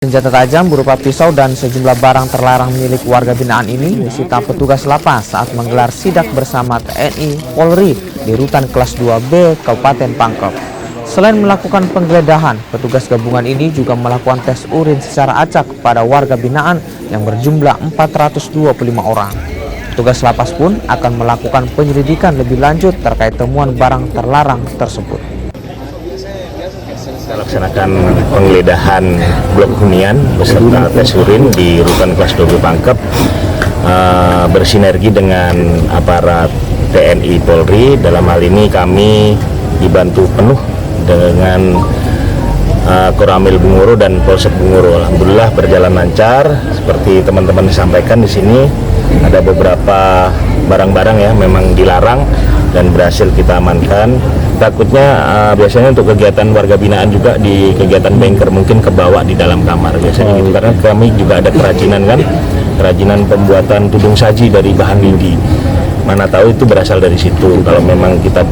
Senjata tajam berupa pisau dan sejumlah barang terlarang milik warga binaan ini disita petugas lapas saat menggelar sidak bersama TNI Polri di Rutan Kelas 2B Kabupaten Pangkep. Selain melakukan penggeledahan, petugas gabungan ini juga melakukan tes urin secara acak pada warga binaan yang berjumlah 425 orang. Petugas lapas pun akan melakukan penyelidikan lebih lanjut terkait temuan barang terlarang tersebut. Kita laksanakan penggeledahan blok hunian beserta tes urin di Rutan Kelas 2B Pangkep bersinergi dengan aparat TNI Polri. Dalam hal ini kami dibantu penuh dengan Koramil Bungoro dan Polsek Bungoro. Alhamdulillah berjalan lancar. Seperti teman-teman disampaikan di sini ada beberapa barang-barang ya memang dilarang dan berhasil kita amankan. Takutnya biasanya untuk kegiatan warga binaan juga di kegiatan banker mungkin kebawa di dalam kamar biasanya gitu, karena kami juga ada kerajinan kerajinan pembuatan tudung saji dari bahan lidi. Mana tahu itu berasal dari situ. Kalau memang kita